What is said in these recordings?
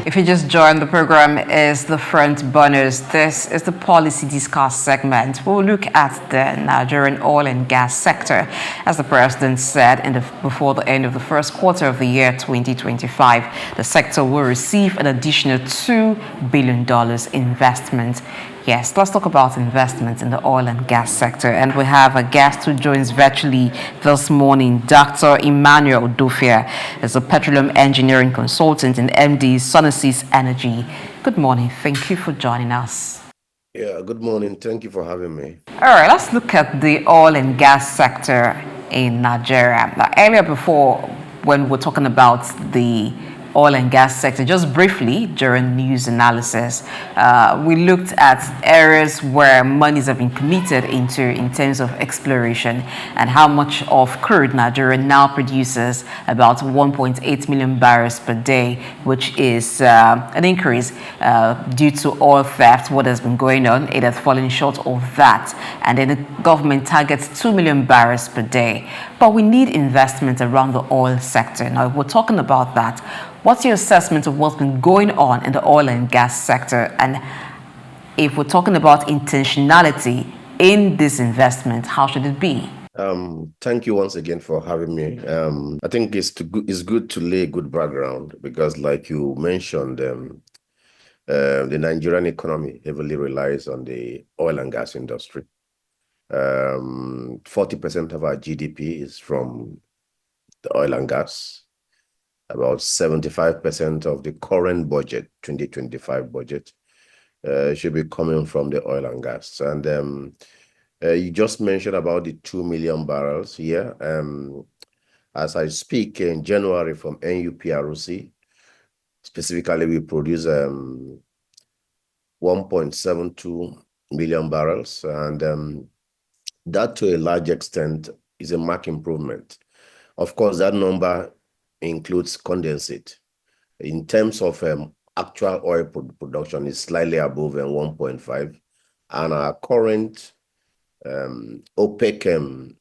If you just joined the program, is the front burners. This is the policy discuss segment. We'll look at the Nigerian oil and gas sector. As the president said before the end of the first quarter of the year 2025, the sector will receive an additional $2 billion investment. Yes, let's talk about investment in the oil and gas sector. And we have a guest who joins virtually this morning, Dr. Emmanuel Udofia, is a petroleum engineering consultant in MD of Suneses Energy. Good morning. Thank you for joining us. Yeah, good morning. Thank you for having me. All right, let's look at the oil and gas sector in Nigeria. Now, earlier before, when we were talking about the oil and gas sector, just briefly during news analysis, we looked at areas where monies have been committed into in terms of exploration and how much of crude Nigeria now produces, about 1.8 million barrels per day, which is an increase due to oil theft. What has been going on, it has fallen short of that, and then the government targets 2 million barrels per day. But we need investment around the oil sector. Now, if we're talking about that, what's your assessment of what's been going on in the oil and gas sector? And if we're talking about intentionality in this investment, how should it be? Thank you once again for having me. I think it's good to lay a good background because, like you mentioned, the Nigerian economy heavily relies on the oil and gas industry. 40% of our GDP is from the oil and gas. About 75% of the current budget, 2025 budget, should be coming from the oil and gas. And you just mentioned about the 2 million barrels here. As I speak, in January from NUPRC, specifically, we produce 1.72 million barrels. And that, to a large extent, is a marked improvement. Of course, that number includes condensate. In terms of actual oil production, is slightly above 1.5, and our current OPEC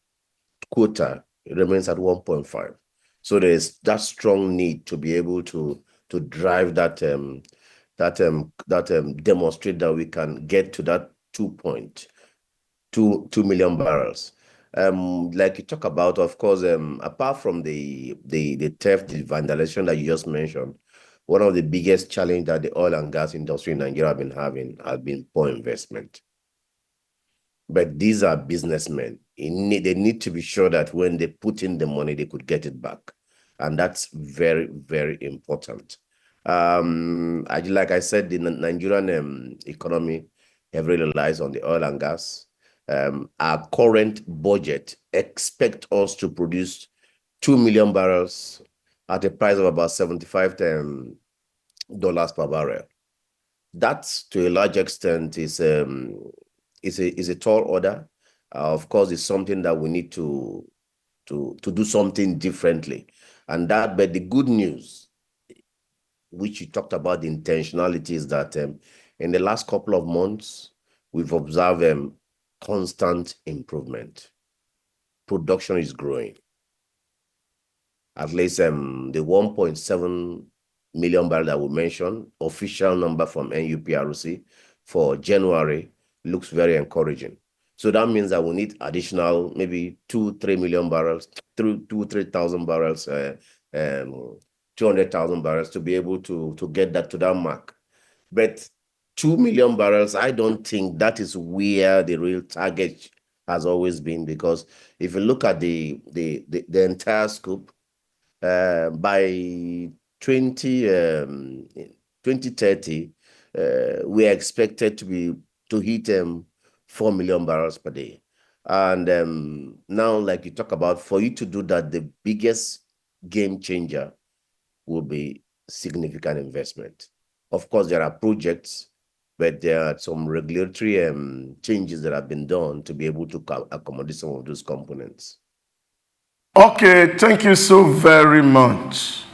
quota remains at 1.5. So there is that strong need to be able to drive that demonstrate that we can get to that 2 million barrels. Like you talk about, of course, apart from the theft, the vandalization that you just mentioned, one of the biggest challenges that the oil and gas industry in Nigeria have been having has been poor investment. But these are businessmen. They need to be sure that when they put in the money, they could get it back. And that's very, very important. Like I said, the Nigerian economy heavily relies on the oil and gas. Our current budget expects us to produce 2 million barrels at a price of about $75 per barrel. That, to a large extent, is a tall order. Of course, it's something that we need to do something differently. And but the good news, which you talked about, the intentionality, is that in the last couple of months, we've observed constant improvement. Production is growing. At least the 1.7 million barrel that we mentioned, official number from NUPRC for January, looks very encouraging. So that means that we need additional maybe 2-3 million barrels, 3,000 barrels, 200,000 barrels to be able to get that to that mark. But 2 million barrels, I don't think that is where the real target has always been, because if you look at the entire scope, by 2030, we are expected to hit 4 million barrels per day. And now, like you talk about, for you to do that, the biggest game changer will be significant investment. Of course, there are projects, but there are some regulatory changes that have been done to be able to accommodate some of those components. Okay, thank you so very much,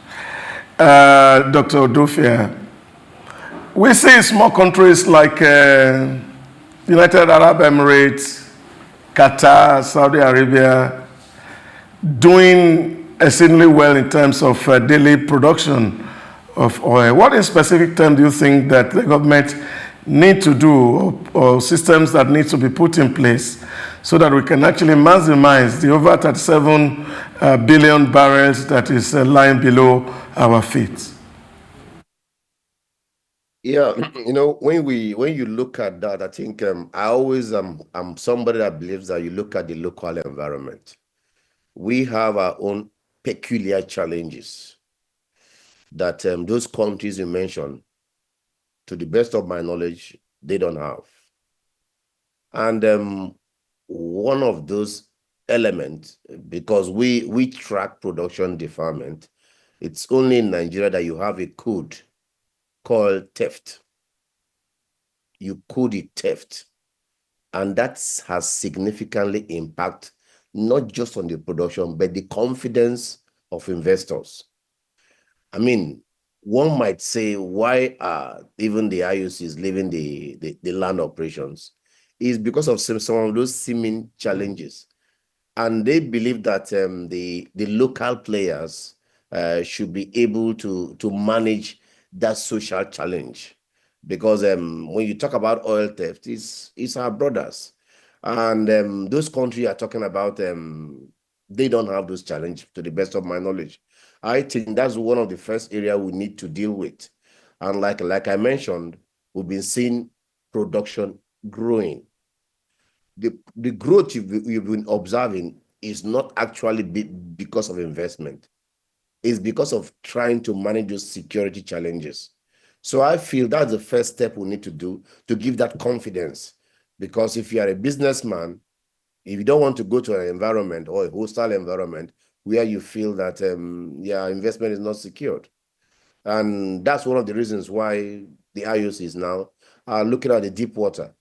Dr. Udofia. We see small countries like United Arab Emirates, Qatar, Saudi Arabia, doing exceedingly well in terms of daily production of oil. What in specific term do you think that the government need to do, or systems that need to be put in place so that we can actually maximize the over 37 billion barrels that is lying below our feet? Yeah, when you look at that, I think I always I'm somebody that believes that you look at the local environment. We have our own peculiar challenges that those countries you mentioned, to the best of my knowledge, they don't have. And one of those elements, because we track production deferment, it's only in Nigeria that you have a code called theft. You code it theft. And that has significantly impact not just on the production, but the confidence of investors. I mean, one might say, why are even the IOCs leaving the land operations? Is because of some of those seeming challenges. And they believe that the local players should be able to manage that social challenge. Because when you talk about oil theft, it's our brothers. And those countries are talking about, they don't have those challenges, to the best of my knowledge. I think that's one of the first areas we need to deal with. And like I mentioned, we've been seeing production growing. The growth you've been observing is not actually because of investment. It's because of trying to manage those security challenges. So I feel that's the first step we need to do to give that confidence. Because if you are a businessman, if you don't want to go to an environment or a hostile environment where you feel that investment is not secured. And that's one of the reasons why the IOCs now are looking at the deep water,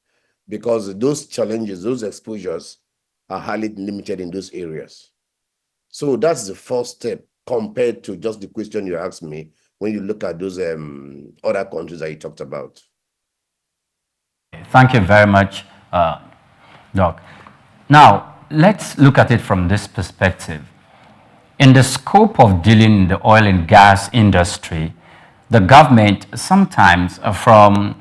because those challenges, those exposures are highly limited in those areas. So that's the first step compared to just the question you asked me when you look at those other countries that you talked about. Thank you very much, Doc. Now, let's look at it from this perspective. In the scope of dealing in the oil and gas industry, the government sometimes from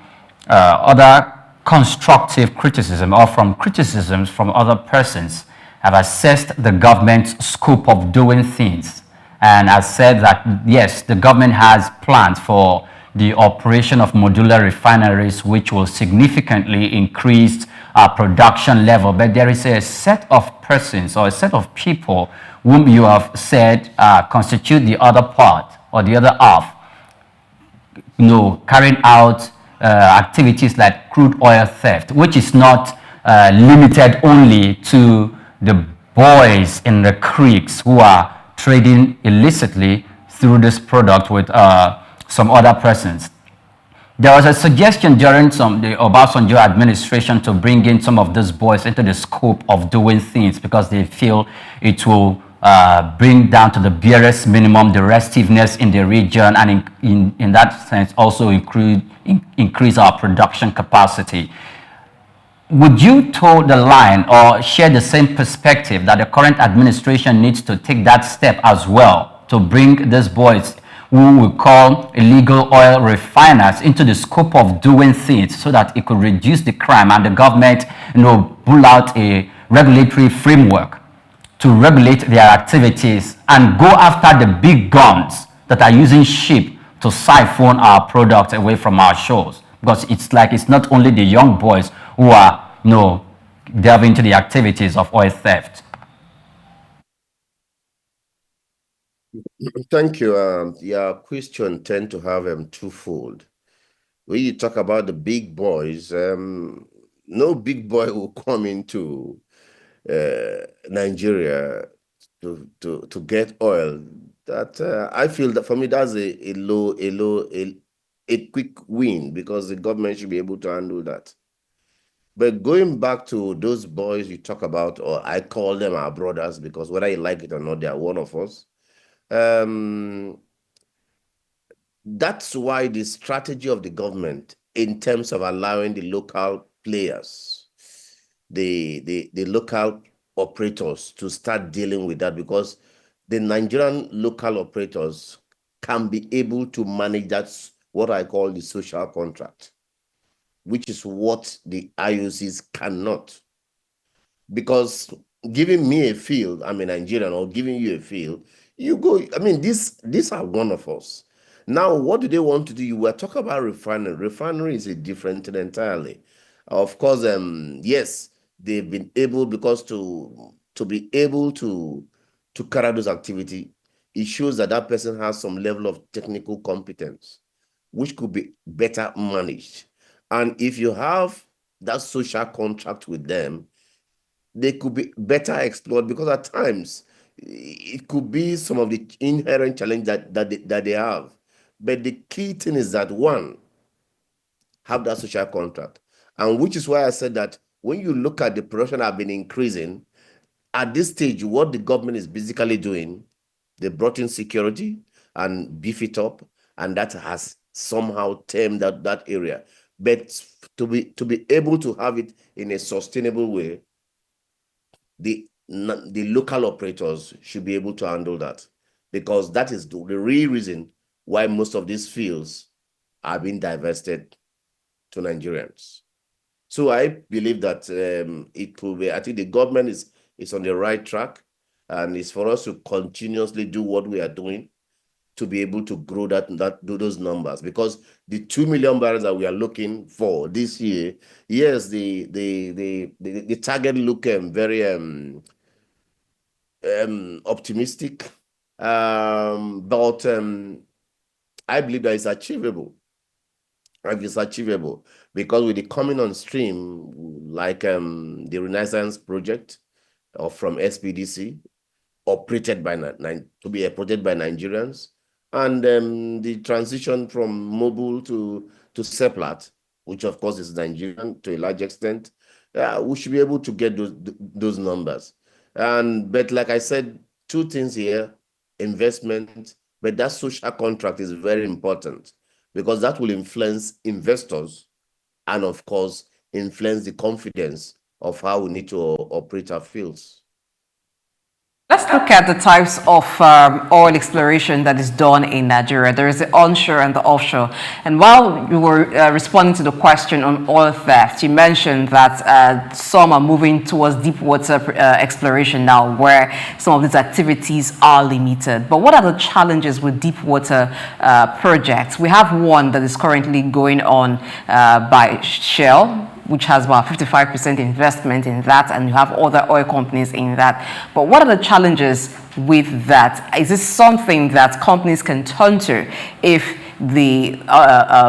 other constructive criticism or from criticisms from other persons have assessed the government's scope of doing things and has said that, yes, the government has plans for the operation of modular refineries, which will significantly increase our production level. But there is a set of persons or a set of people whom you have said constitute the other part or the other half, carrying out activities like crude oil theft, which is not limited only to the boys in the creeks who are trading illicitly through this product with some other persons. There was a suggestion during the Obasanjo administration to bring in some of these boys into the scope of doing things because they feel it will bring down to the barest minimum the restiveness in the region, and in that sense also increase our production capacity. Would you toe the line or share the same perspective that the current administration needs to take that step as well to bring these boys who we call illegal oil refiners into the scope of doing things so that it could reduce the crime and the government pull out a regulatory framework to regulate their activities and go after the big guns that are using ship to siphon our products away from our shores? Because it's not only the young boys who are delving into the activities of oil theft. Thank you. Your question tend to have twofold. When you talk about the big boys, no big boy will come into Nigeria to get oil. That I feel that for me that's a quick win, because the government should be able to handle that. But going back to those boys you talk about, or I call them our brothers, because whether you like it or not, they are one of us. That's why the strategy of the government in terms of allowing the local players, the local operators to start dealing with that, because the Nigerian local operators can be able to manage that, what I call the social contract, which is what the IOCs cannot. Because giving me a field, I'm a Nigerian, or giving you a field, you go, I mean, these are one of us. Now, what do they want to do? You were talking about refinery. Refinery is a different thing entirely. Of course, yes, they've been able, because to be able to carry out those activity, it shows that that person has some level of technical competence, which could be better managed. And if you have that social contract with them, they could be better explored, because at times it could be some of the inherent challenge that they have. But the key thing is that, one, have that social contract. And which is why I said that when you look at the production have been increasing, at this stage, what the government is basically doing, they brought in security and beef it up, and that has somehow tamed that area. But to be able to have it in a sustainable way, the local operators should be able to handle that, because that is the real reason why most of these fields are being divested to Nigerians. So I believe that it could be, I think the government is on the right track, and it's for us to continuously do what we are doing to be able to grow do those numbers, because the 2 million barrels that we are looking for this year, yes, the target look very optimistic, but I believe that it's achievable. It's achievable, because with the coming on stream, like the Renaissance project, or from SPDC, operated by to be operated by Nigerians, and the transition from mobile to Seplat, which of course is Nigerian to a large extent, we should be able to get those numbers. But like I said, two things here: investment, but that social contract is very important, because that will influence investors, and of course influence the confidence of how we need to operate our fields. Let's look at the types of oil exploration that is done in Nigeria. There is the onshore and the offshore. And while you were responding to the question on oil theft, you mentioned that some are moving towards deep water exploration now, where some of these activities are limited. But what are the challenges with deep water projects? We have one that is currently going on by Shell, which has about 55% investment in that, and you have other oil companies in that. But what are the challenges with that? Is this something that companies can turn to if the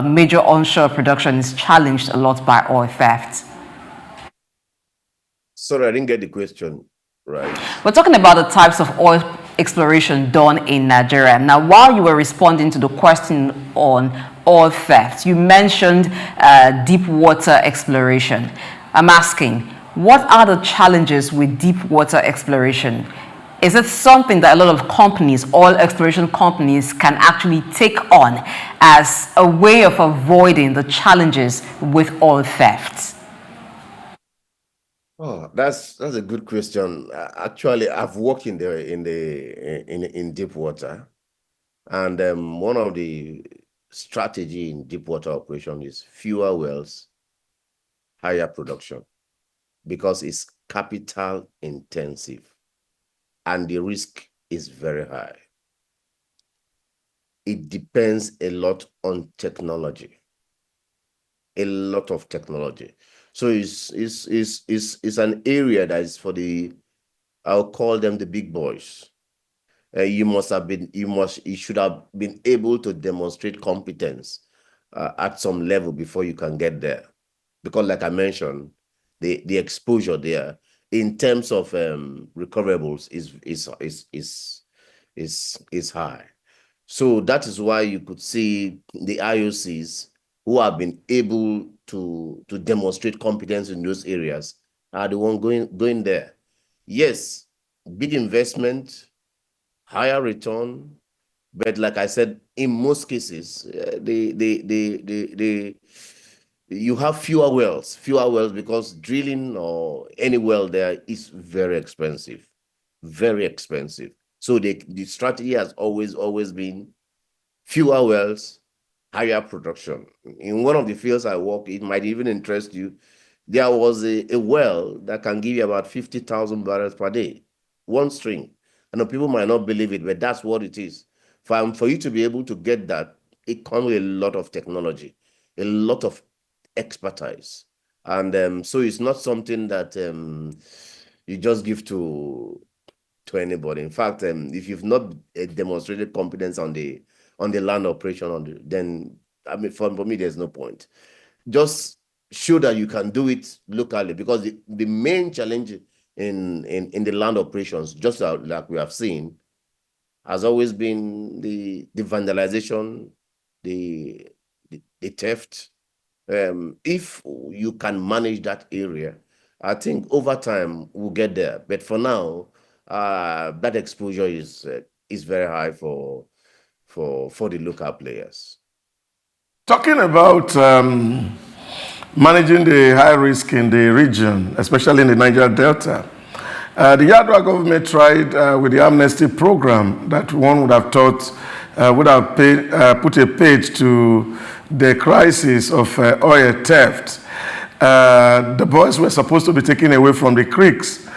major onshore production is challenged a lot by oil theft? Sorry, I didn't get the question right. We're talking about the types of oil exploration done in Nigeria. Now, while you were responding to the question on oil theft, you mentioned deep water exploration. I'm asking, what are the challenges with deep water exploration? Is it something that a lot of companies, oil exploration companies, can actually take on as a way of avoiding the challenges with oil theft? Oh, that's a good question. Actually, I've worked in deep water, and one of the strategy in deep water operation is fewer wells, higher production, because it's capital intensive and the risk is very high. It depends a lot on technology, a lot of technology. So it's an area that is for I'll call them the big boys. You should have been able to demonstrate competence at some level before you can get there, because like I mentioned, the exposure there in terms of recoverables is high. So that is why you could see the IOCs who have been able to demonstrate competence in those areas are the one going there. Yes, big investment, higher return, but like I said, in most cases, you have fewer wells because drilling or any well there is very expensive, very expensive. So the strategy has always been fewer wells, higher production. In one of the fields I work, it might even interest you. There was a well that can give you about 50,000 barrels per day, one string. I know people might not believe it, but that's what it is. For you to be able to get that, it comes with a lot of technology, a lot of expertise. And so it's not something that you just give to anybody. In fact, if you've not demonstrated competence on the land operation, then I mean, for me, there's no point. Just show that you can do it locally, because the main challenge in the land operations, just like we have seen, has always been the vandalization, the theft. If you can manage that area, I think over time we'll get there. But for now, that exposure is very high for the local players. Talking about managing the high risk in the region, especially in the Niger Delta, the Yadwa government tried with the amnesty program that one would have thought would have put a page to the crisis of oil theft. The boys were supposed to be taken away from the creeks.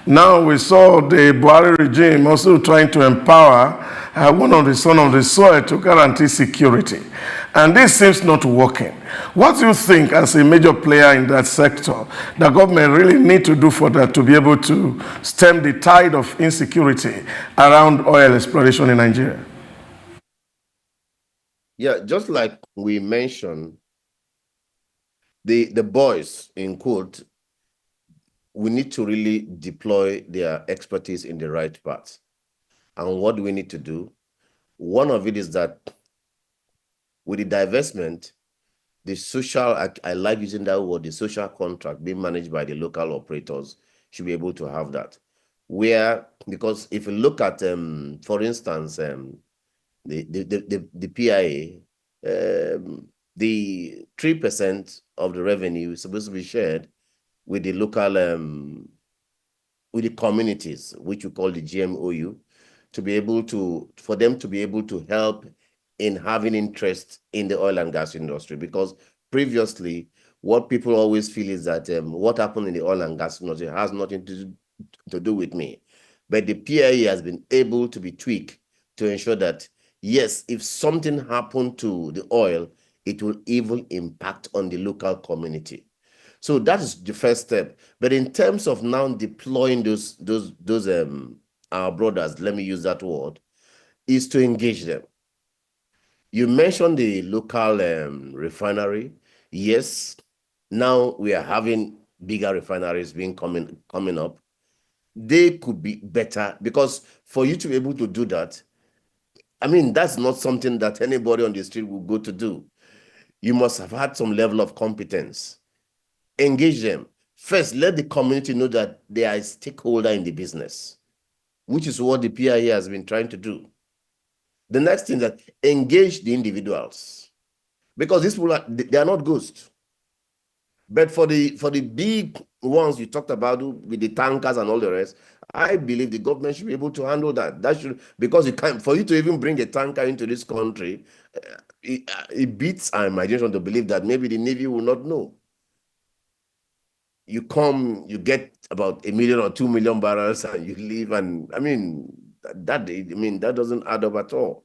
Now we saw the Buhari regime also trying to empower one of the son of the soil to guarantee security. And this seems not working. What do you think, as a major player in that sector, the government really need to do for that to be able to stem the tide of insecurity around oil exploration in Nigeria? Yeah, just like we mentioned, the boys, in quote, we need to really deploy their expertise in the right path. And what do we need to do? One of it is that with the divestment, the social, I like using that word, the social contract being managed by the local operators should be able to have that. Because if you look at, for instance, the PIA, the 3% of the revenue is supposed to be shared with the local, with the communities, which we call the GMOU, for them to be able to help in having interest in the oil and gas industry. Because previously, what people always feel is that what happened in the oil and gas industry has nothing to do with me. But the PIA has been able to be tweaked to ensure that, yes, if something happened to the oil, it will even impact on the local community. So that is the first step. But in terms of now deploying those our brothers, let me use that word, is to engage them. You mentioned the local refinery. Yes, now we are having bigger refineries coming up. They could be better, because for you to be able to do that, I mean, that's not something that anybody on the street will go to do. You must have had some level of competence. Engage them. First, let the community know that they are a stakeholder in the business, which is what the PIA has been trying to do. The next thing, that engage the individuals, because these people they are not ghosts. But for the big ones you talked about with the tankers and all the rest, I believe the government should be able to handle that. Because for you to even bring a tanker into this country, it beats our imagination to believe that maybe the Navy will not know. You come, you get about 1 million or 2 million barrels, and you leave, and I mean that doesn't add up at all.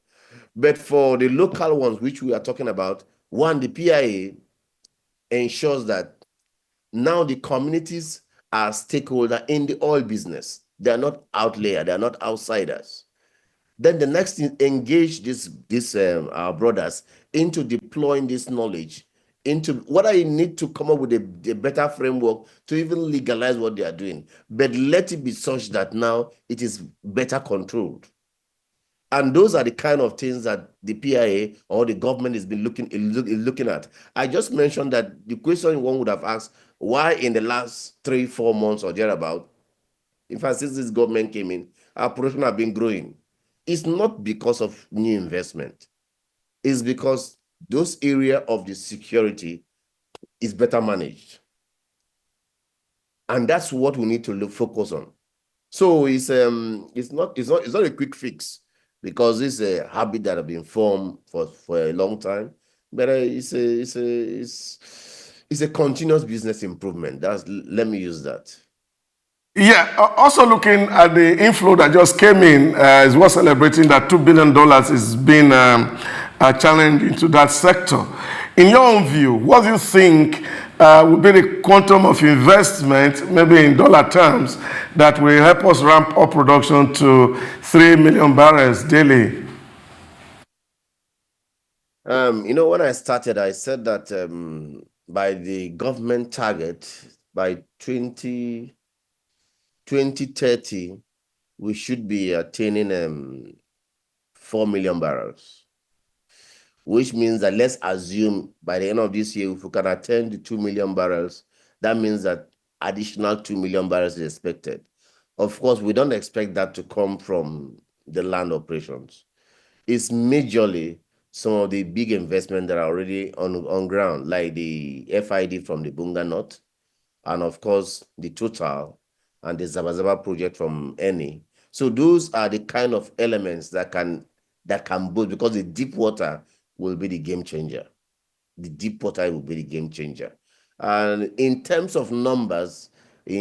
But for the local ones, which we are talking about, one, the PIA ensures that now the communities are stakeholder in the oil business. They are not outlier, they are not outsiders. Then the next thing, engage our brothers into deploying this knowledge into whether you need to come up with a better framework to even legalize what they are doing, but let it be such that now it is better controlled. And those are the kind of things that the PIA or the government has been looking at. I just mentioned that the question one would have asked, why in the last 3-4 months or thereabout, in fact, since this government came in, our production have been growing. It's not because of new investment. It's because those areas of the security is better managed. And that's what we need to focus on. So it's not a quick fix. because it's a habit that has been formed for a long time. But it's a continuous business improvement. Let me use that. Yeah, also looking at the inflow that just came in, is worth celebrating that $2 billion is being a challenge into that sector. In your own view, what do you think would be the quantum of investment, maybe in dollar terms, that will help us ramp up production to 3 million barrels daily? When I started, I said that by the government target, by 2030, we should be attaining 4 million barrels, which means that let's assume by the end of this year, if we can attain the 2 million barrels, that means that additional 2 million barrels is expected. Of course, we don't expect that to come from the land operations. It's majorly some of the big investments that are already on ground, like the FID from the Bunga North, and of course, the Total and the Zabazaba project from Eni. So those are the kind of elements that can boost, because the deep water will be the game changer. The deep water will be the game changer. And in terms of numbers, for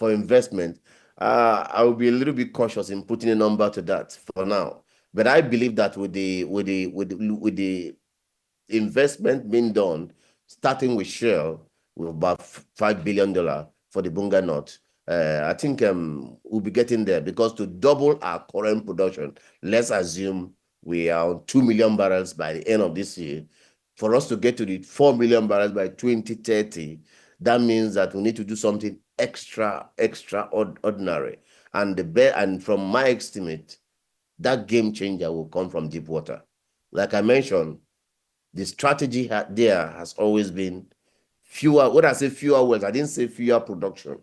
investment, I will be a little bit cautious in putting a number to that for now. But I believe that with the investment being done, starting with Shell, with about $5 billion for the Bunga North, I think we'll be getting there, because to double our current production, let's assume we are on 2 million barrels by the end of this year. For us to get to the 4 million barrels by 2030, that means that we need to do something extraordinary. And from my estimate, that game changer will come from deep water. Like I mentioned, the strategy there has always been fewer. When I say fewer wells, I didn't say fewer production.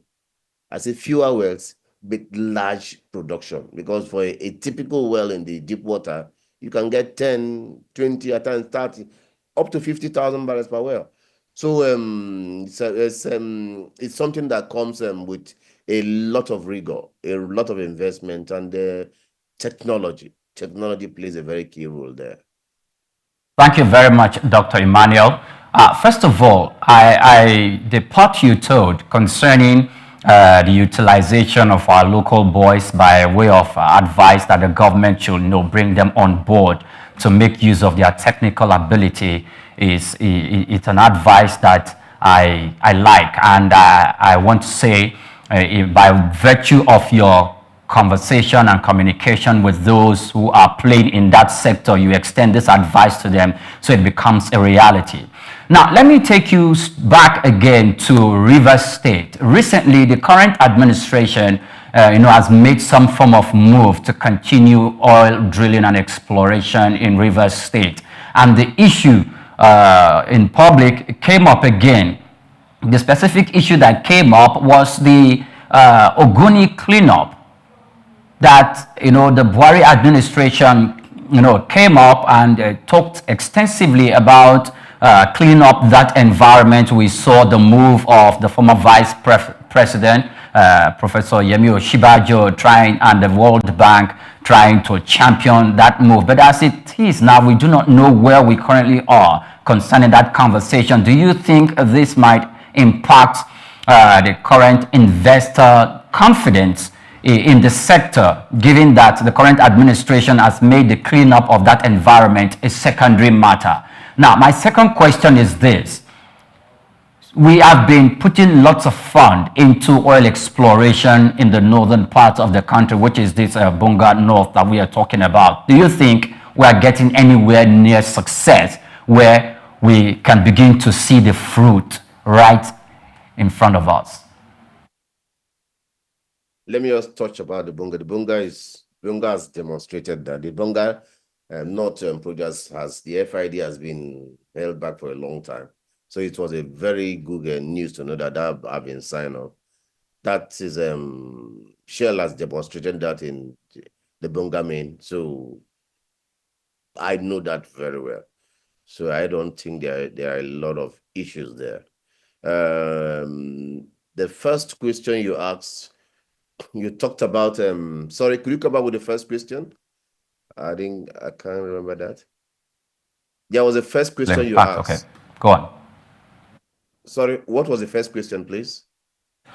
I say fewer wells, but large production. Because for a typical well in the deep water, you can get 10, 20, at times 30, up to 50,000 barrels per well. So it's something that comes with a lot of rigor, a lot of investment, and technology. Technology plays a very key role there. Thank you very much, Dr. Emmanuel. First of all, the part you told concerning the utilization of our local boys by way of advice that the government should bring them on board to make use of their technical ability it's an advice that I like, and I want to say by virtue of your conversation and communication with those who are playing in that sector, you extend this advice to them so it becomes a reality. Now, let me take you back again to Rivers State. Recently, the current administration has made some form of move to continue oil drilling and exploration in Rivers State. And the issue in public came up again. The specific issue that came up was the Ogoni cleanup that, the Buhari administration, came up and talked extensively about cleaning up that environment. We saw the move of the former vice president, Professor Yemi Osinbajo, and the World Bank trying to champion that move. But as it is now, we do not know where we currently are concerning that conversation. Do you think this might impact the current investor confidence in the sector, given that the current administration has made the cleanup of that environment a secondary matter? Now, my second question is this. We have been putting lots of fund into oil exploration in the northern part of the country, which is this Bunga North that we are talking about. Do you think we are getting anywhere near success where we can begin to see the fruit right in front of us? Let me just touch about the Bunga. The Bunga has demonstrated that the Bunga North project the FID has been held back for a long time. So it was a very good news to know that have been signed off. That is, Shell has demonstrated that in the Bunga main. So I know that very well. So I don't think there are a lot of issues there. The first question you asked you talked about, sorry, could you come back with the first question? I can't remember that. There was the first question you asked. Okay, go on. Sorry, what was the first question, please?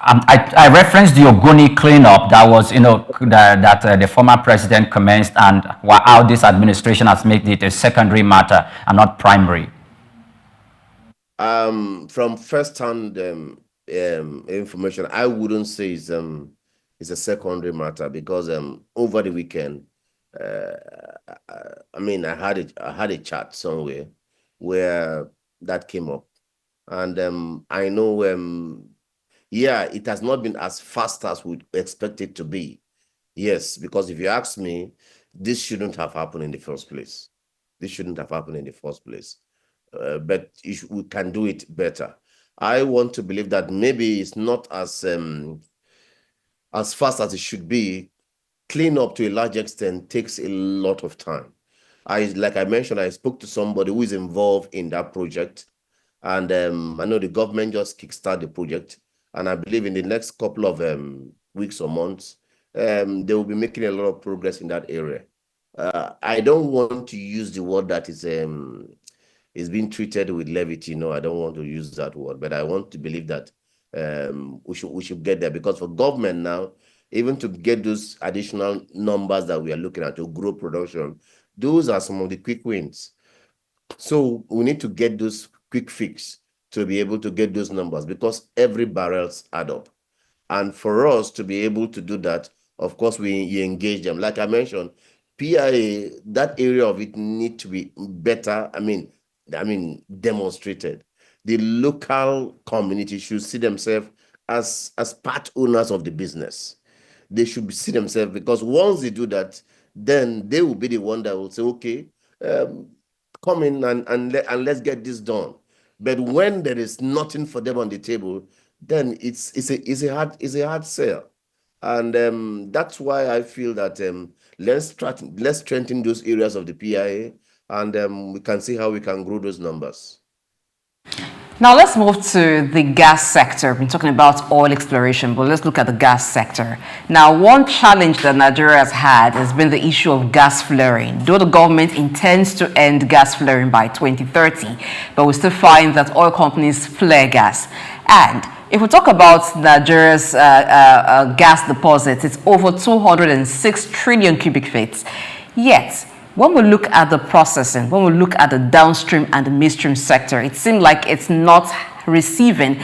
I referenced the Ogoni cleanup that was, that the former president commenced, and how this administration has made it a secondary matter and not primary. From first-hand information, I wouldn't say it's a secondary matter, because over the weekend, I mean, I had a chat somewhere where that came up, and I know yeah, it has not been as fast as we'd expect it to be. Yes, because if you ask me, this shouldn't have happened in the first place. This shouldn't have happened in the first place. But we can do it better. I want to believe that maybe it's not as fast as it should be. Clean up to a large extent takes a lot of time. Like I mentioned, I spoke to somebody who is involved in that project, and I know the government just kickstarted the project, and I believe in the next couple of weeks or months, they will be making a lot of progress in that area. I don't want to use the word that is being treated with levity. No, I don't want to use that word, but I want to believe that we should get there, because for government now, even to get those additional numbers that we are looking at to grow production, those are some of the quick wins. So we need to get those quick fix to be able to get those numbers, because every barrels add up. And for us to be able to do that, of course, you engage them. Like I mentioned, PIA, that area of it need to be better. I mean, demonstrated. The local community should see themselves as part owners of the business. They should see themselves, because once they do that, then they will be the one that will say, okay, come in and let's get this done. But when there is nothing for them on the table, then it's a hard sell. And that's why I feel that let's strengthen those areas of the PIA, and we can see how we can grow those numbers. Now let's move to the gas sector. We've been talking about oil exploration, but let's look at the gas sector. Now, one challenge that Nigeria has had has been the issue of gas flaring. Though the government intends to end gas flaring by 2030, but we still find that oil companies flare gas. And if we talk about Nigeria's gas deposits, it's over 206 trillion cubic feet. Yet, when we look at the processing, when we look at the downstream and the midstream sector, it seems like it's not receiving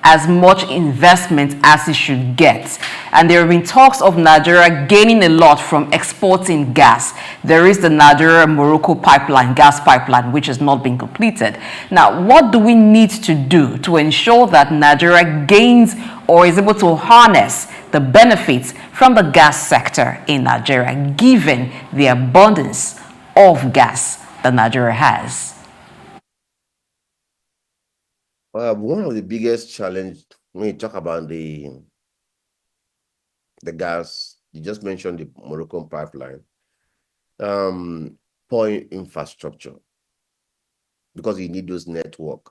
as much investment as it should get. And there have been talks of Nigeria gaining a lot from exporting gas. There is the Nigeria-Morocco pipeline, gas pipeline, which has not been completed. Now, what do we need to do to ensure that Nigeria gains or is able to harness the benefits from the gas sector in Nigeria, given the abundance of gas that Nigeria has? One of the biggest challenges when you talk about the gas, you just mentioned the Moroccan pipeline, poor infrastructure, because you need those network,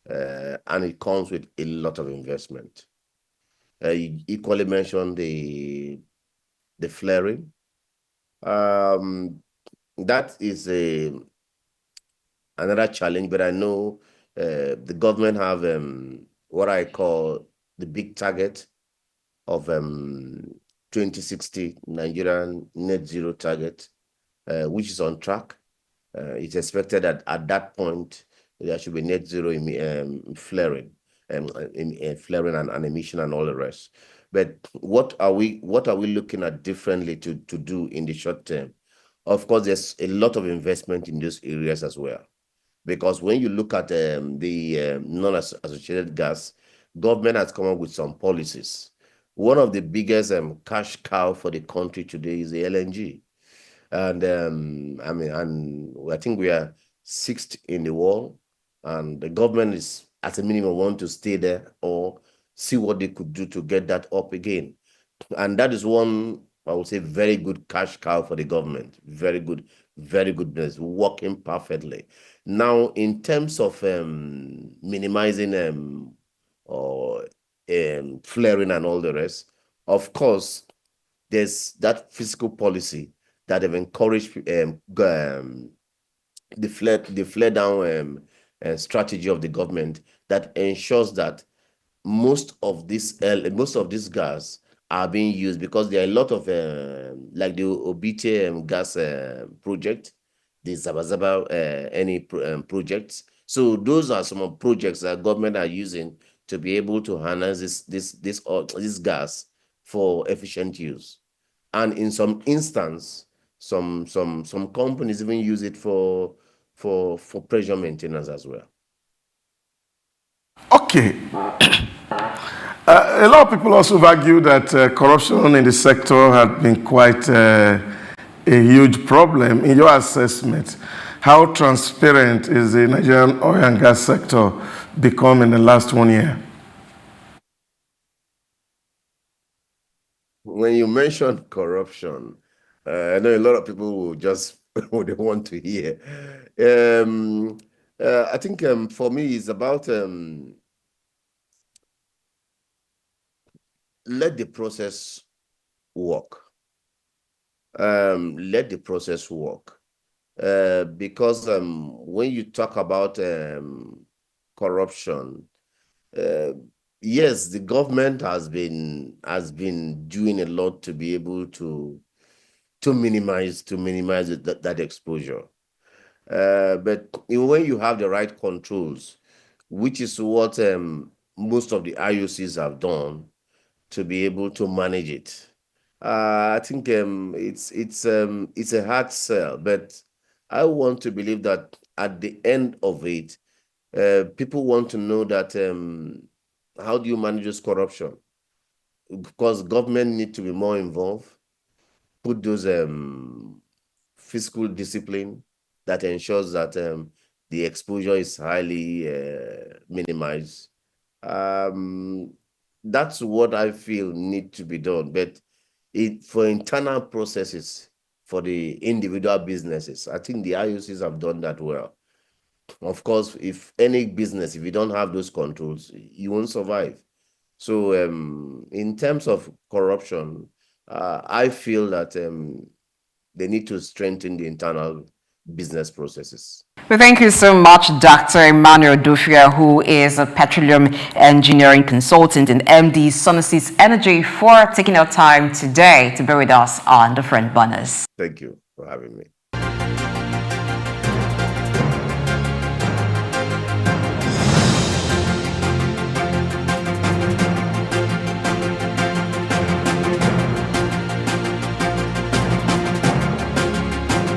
and it comes with a lot of investment. You equally mentioned the flaring. That is another challenge, but I know the government have what I call the big target of 2060 Nigerian net zero target, which is on track. It's expected that at that point there should be net zero flaring, flaring and emission and all the rest. But what are we looking at differently to do in the short term? Of course, there's a lot of investment in those areas as well, because when you look at the non-associated gas, government has come up with some policies. One of the biggest cash cow for the country today is the LNG. And I think we are 6th in the world, and the government is at a minimum want to stay there or see what they could do to get that up again. And that is one, I would say, very good cash cow for the government. Very good business, working perfectly. Now, in terms of minimizing flaring and all the rest, Of course, there's that fiscal policy that have encouraged the flare down strategy of the government that ensures that most of these gas are being used, because there are a lot of like the Obite gas project, the Zabazaba projects. So those are some of projects that government are using to be able to harness this gas for efficient use. And in some instance, some companies even use it for pressure maintenance as well. Okay. A lot of people also argue that corruption in the sector has been quite a huge problem. In your assessment, how transparent is the Nigerian oil and gas sector become in the last 1 year? When you mention corruption, I know a lot of people will just what they want to hear. I think for me, it's about let the process work. Let the process work. Because when you talk about corruption, yes, the government has been doing a lot to be able to minimize that exposure. But when you have the right controls, which is what most of the IOCs have done to be able to manage it, I think it's a hard sell. But I want to believe that at the end of it, people want to know that how do you manage this corruption? Because government need to be more involved, put those fiscal discipline that ensures that the exposure is highly minimized. That's what I feel need to be done. But for internal processes, for the individual businesses, I think the IOCs have done that well. Of course, if any business, if you don't have those controls, you won't survive. So in terms of corruption, I feel that they need to strengthen the internal business processes. Well, thank you so much, Dr. Emmanuel Udofia, who is a petroleum engineering consultant and MD Suneses Energy, for taking your time today to be with us on The Front Burners. Thank you for having me.